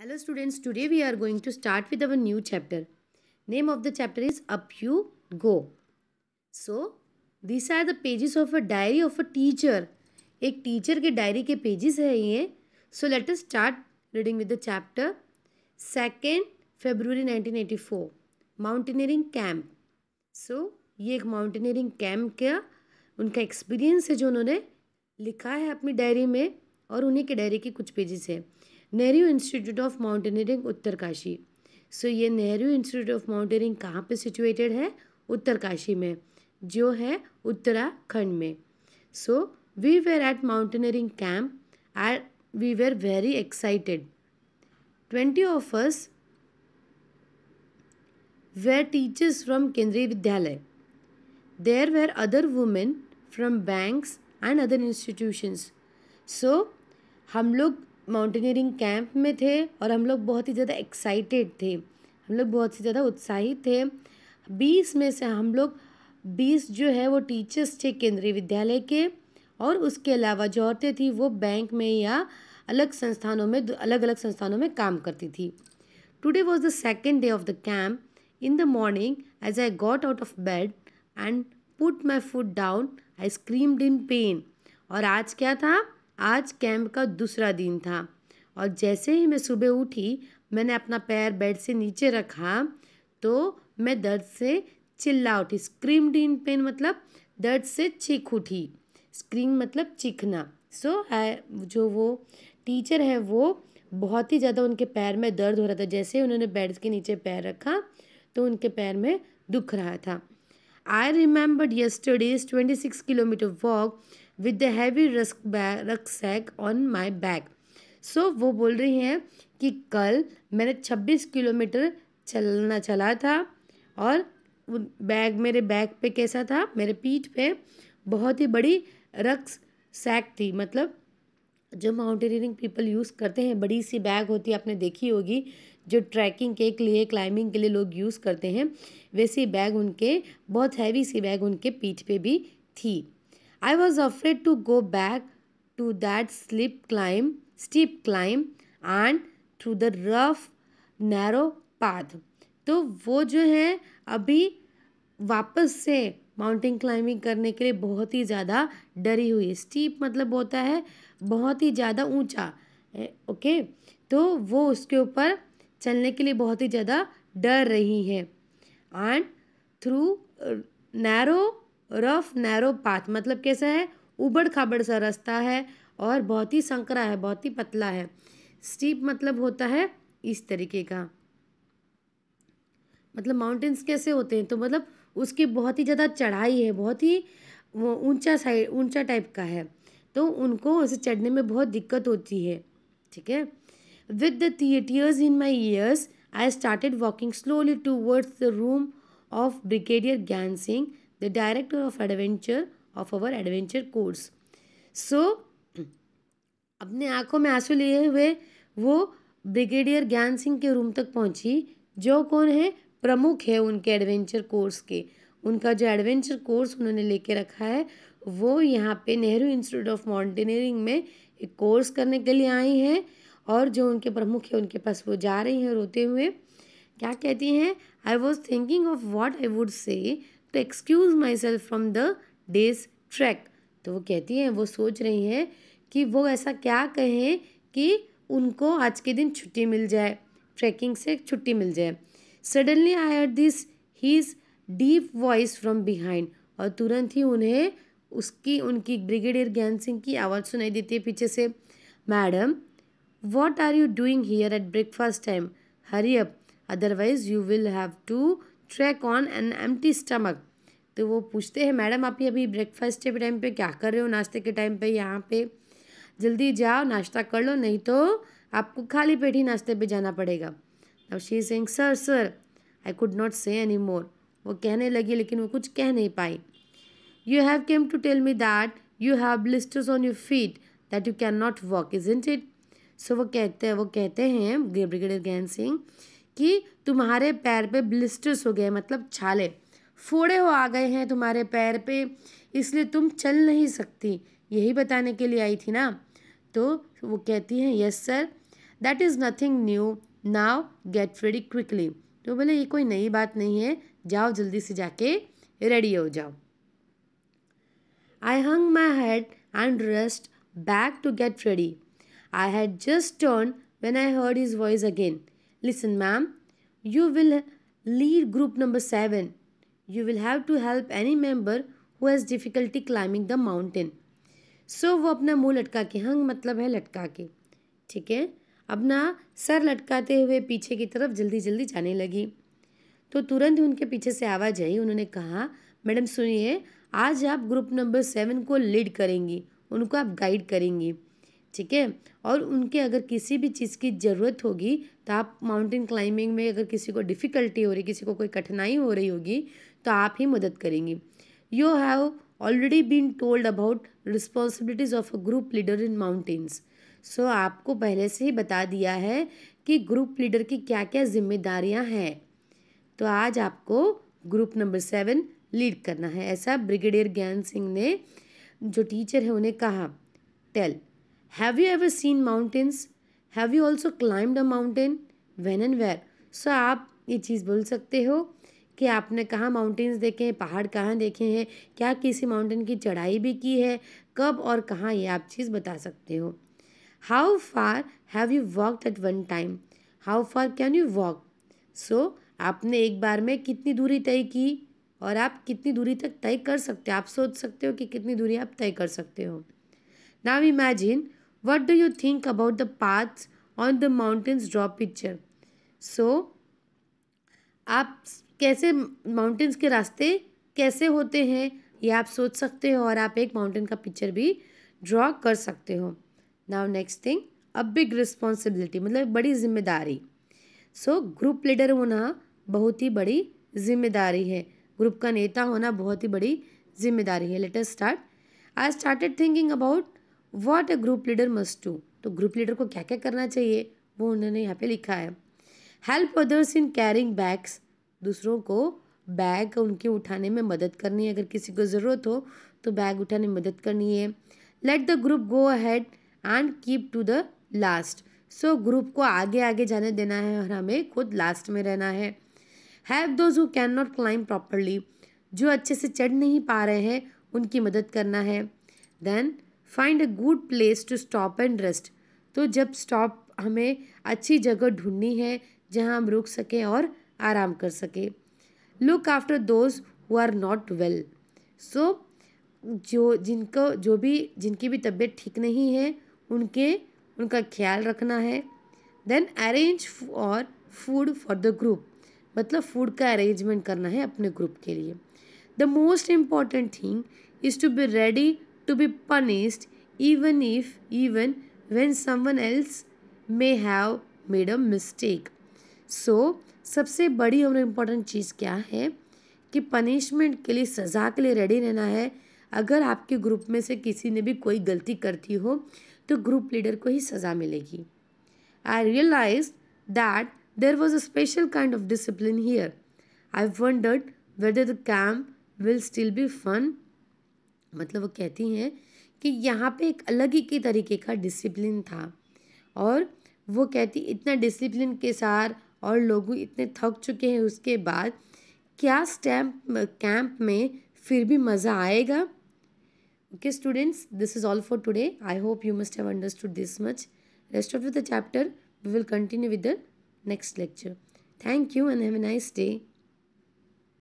Hello students, today we are going to start with our new chapter. Name of the chapter is Up You Go. So, these are the pages of a diary of a teacher. एक teacher के diary के pages है ये. So let us start reading with the chapter. 2nd February 1984 mountaineering camp. So ये एक mountaineering camp का उनका experience है जो उन्होंने लिखा है अपनी डायरी में, और उन्हीं के डायरी के कुछ पेजेस है. Nehru institute of mountaineering Uttarkashi. So ये नेहरू इंस्टीट्यूट ऑफ माउंटेनियरिंग कहाँ पे सिचुएटेड है? उत्तरकाशी में, जो है उत्तराखंड में. So we were at mountaineering camp and we were very excited. 20 of us were teachers from Kendriya Vidyalaya. There were other women from banks and other institutions. So हम लोग mountaineering camp में थे और हम लोग बहुत ही ज़्यादा एक्साइटेड थे, हम लोग बहुत ही ज़्यादा उत्साहित थे. 20 में से हम लोग 20 जो है वो टीचर्स थे केंद्रीय विद्यालय के, और उसके अलावा जो औरतें थी वो बैंक में या अलग अलग संस्थानों में काम करती थी. Today was the second day of the camp. In the morning as I got out of bed and put my foot down I screamed in pain. और आज क्या था? आज कैंप का दूसरा दिन था, और जैसे ही मैं सुबह उठी मैंने अपना पैर बेड से नीचे रखा तो मैं दर्द से चिल्ला उठी. स्क्रीम्ड इन पेन मतलब दर्द से चीख उठी. स्क्रीम मतलब चीखना. सो जो वो टीचर है वो बहुत ही ज़्यादा उनके पैर में दर्द हो रहा था. जैसे ही उन्होंने बेड के नीचे पैर रखा तो उनके पैर में दुख रहा था. I remembered yesterday's 26 kilometre walk with the heavy rucksack on my back. So वो बोल रही हैं कि कल मैंने 26 किलोमीटर चला था, और बैग मेरे बैग पे कैसा था? मेरे पीठ पे बहुत ही बड़ी रक्सैक थी. मतलब जो माउंटेनियरिंग पीपल यूज़ करते हैं, बड़ी सी बैग होती है, आपने देखी होगी, जो ट्रैकिंग के लिए क्लाइंबिंग के लिए लोग यूज़ करते हैं, वैसी बैग उनके, बहुत हैवी सी बैग उनके पीठ पे भी थी. I was afraid to go back to that steep climb and through the rough, narrow path. तो वो जो है अभी वापस से माउंटेन क्लाइंबिंग करने के लिए बहुत ही ज़्यादा डरी हुई है. स्टीप मतलब होता है बहुत ही ज़्यादा ऊंचा. ओके, तो वो उसके ऊपर चलने के लिए बहुत ही ज़्यादा डर रही है. एंड थ्रू नैरो पाथ मतलब कैसा है? उबड़ खाबड़ सा रास्ता है और बहुत ही संकरा है, बहुत ही पतला है. स्टीप मतलब होता है इस तरीके का. मतलब माउंटेन्स कैसे होते हैं? तो मतलब उसकी बहुत ही ज़्यादा चढ़ाई है, बहुत ही ऊंचा टाइप का है, तो उनको उसे चढ़ने में बहुत दिक्कत होती है. ठीक है. With the tears in my years I started walking slowly towards the room of brigadier ज्ञान Singh, the director of our adventure course. So अपने आंखों में आंसू लिए हुए वो ब्रिगेडियर ज्ञान सिंह के रूम तक पहुंची, जो कौन है? प्रमुख है उनके एडवेंचर कोर्स के. उनका जो एडवेंचर कोर्स उन्होंने लेके रखा है वो यहाँ पे नेहरू इंस्टीट्यूट ऑफ माउंटेनियरिंग में एक कोर्स करने के लिए आई हैं, और जो उनके प्रमुख है उनके पास वो जा रही हैं रोते हुए. क्या कहती हैं? I was thinking of what I would say to excuse myself from the day's track. तो वो कहती हैं, वो सोच रही हैं कि वो ऐसा क्या कहें कि उनको आज के दिन छुट्टी मिल जाए, ट्रैकिंग से छुट्टी मिल जाए. Suddenly I heard this his deep voice from behind. और तुरंत ही उन्हें उनकी ब्रिगेडियर ज्ञान सिंह की आवाज़ सुनाई देती है पीछे से. Madam, what are you doing here at breakfast time? Hurry up, otherwise you will have to trek on an empty stomach. तो वो पूछते हैं, मैडम आप अभी ब्रेकफास्ट के टाइम पे क्या कर रहे हो? नाश्ते के टाइम पे यहाँ पे जल्दी जाओ, नाश्ता कर लो, नहीं तो आपको खाली पेट ही नाश्ते पे जाना पड़ेगा. अब she is saying sir I could not say any more. वो कहने लगी लेकिन वो कुछ कह नहीं पाई. You have came to tell me that you have blisters on your feet that you can not walk, isn't it? So वो कहते हैं ब्रिगेडियर ज्ञान सिंह कि तुम्हारे पैर पे ब्लिस्टर्स हो गए, मतलब छाले फोड़े आ गए हैं तुम्हारे पैर पे, इसलिए तुम चल नहीं सकती. यही बताने के लिए आई थी ना? तो वो कहती हैं, yes sir, that is nothing new, now get ready quickly. तो बोले ये कोई नई बात नहीं है, जाओ जल्दी से जाके रेडी हो जाओ। I hung my head and rushed back to get ready. I had just turned when I heard his voice again. Listen, ma'am, you will lead group number 7. You will have to help any member who has difficulty climbing the mountain. So वो अपना मुंह लटका के, हंग मतलब है लटका के, ठीक है, अपना सर लटकाते हुए पीछे की तरफ जल्दी जल्दी जाने लगी। तो तुरंत ही उनके पीछे से आवाज़ आई। उन्होंने कहा, मैडम सुनिए, आज आप ग्रुप नंबर 7 को लीड करेंगी, उनको आप गाइड करेंगी, ठीक है। और उनके अगर किसी भी चीज़ की ज़रूरत होगी तो आप माउंटेन क्लाइंबिंग में अगर किसी को डिफ़िकल्टी हो रही, किसी को कोई कठिनाई हो रही होगी तो आप ही मदद करेंगी। You have already been told about responsibilities of a group leader in mountains. So आपको पहले से ही बता दिया है कि ग्रुप लीडर की क्या क्या जिम्मेदारियां हैं। तो आज आपको ग्रुप नंबर 7 लीड करना है, ऐसा ब्रिगेडियर ज्ञान सिंह ने जो टीचर है उन्हें कहा। Tell, have you ever seen mountains, have you also climbed a mountain, when and where. So आप ये चीज़ बोल सकते हो कि आपने कहाँ माउंटेन्स देखे हैं, पहाड़ कहाँ देखे हैं, क्या किसी माउंटेन की चढ़ाई भी की है, कब और कहाँ, ये आप चीज़ बता सकते हो। How far have you walked at one time, how far can you walk. So आपने एक बार में कितनी दूरी तय की और आप कितनी दूरी तक तय कर सकते हो, आप सोच सकते हो कि कितनी दूरी आप तय कर सकते हो। Now imagine what do you think about the paths on the mountains, draw picture. So आप कैसे माउंटेन्स के रास्ते कैसे होते हैं ये आप सोच सकते हो और आप एक माउंटेन का पिक्चर भी ड्रॉ कर सकते हो। Now next thing, a big responsibility मतलब बड़ी जिम्मेदारी। सो ग्रुप लीडर होना बहुत ही बड़ी जिम्मेदारी है, ग्रुप का नेता होना बहुत ही बड़ी जिम्मेदारी है। Let us start. I started thinking about what a group leader must do. तो ग्रुप लीडर को क्या क्या करना चाहिए वो उन्होंने यहाँ पे लिखा है। Help others in carrying bags, दूसरों को बैग उनके उठाने में मदद करनी है, अगर किसी को ज़रूरत हो तो बैग उठाने में मदद करनी है। Let the group go ahead and keep to the last. So group को आगे आगे जाने देना है और हमें खुद लास्ट में रहना है। Help those who can not climb properly, जो अच्छे से चढ़ नहीं पा रहे हैं उनकी मदद करना है। Then find a good place to stop and rest, तो जब स्टॉप हमें अच्छी जगह ढूंढनी है जहां हम रुक सकें और आराम कर सकें। Look after those who are not well, so जिनकी भी तबीयत ठीक नहीं है उनका ख्याल रखना है। Then arrange for food for the group, मतलब फूड का अरेंजमेंट करना है अपने ग्रुप के लिए। The most important thing is to be ready to be punished even when someone else may have made a mistake. So सबसे बड़ी और इम्पॉर्टेंट चीज़ क्या है कि पनिशमेंट के लिए, सज़ा के लिए रेडी रहना है। अगर आपके ग्रुप में से किसी ने भी कोई गलती करती हो तो ग्रुप लीडर को ही सज़ा मिलेगी। I realize that there was a special kind of discipline here. I wondered whether the camp will still be fun. मतलब वो कहती हैं कि यहाँ पे एक अलग ही के तरीके का डिसिप्लिन था, और वो कहती इतना डिसिप्लिन के साथ और लोग इतने थक चुके हैं उसके बाद क्या कैंप में फिर भी मज़ा आएगा। Okay students, this is all for today. I hope you must have understood this much. Rest of the chapter we will continue with the next lecture. Thank you and have a nice day.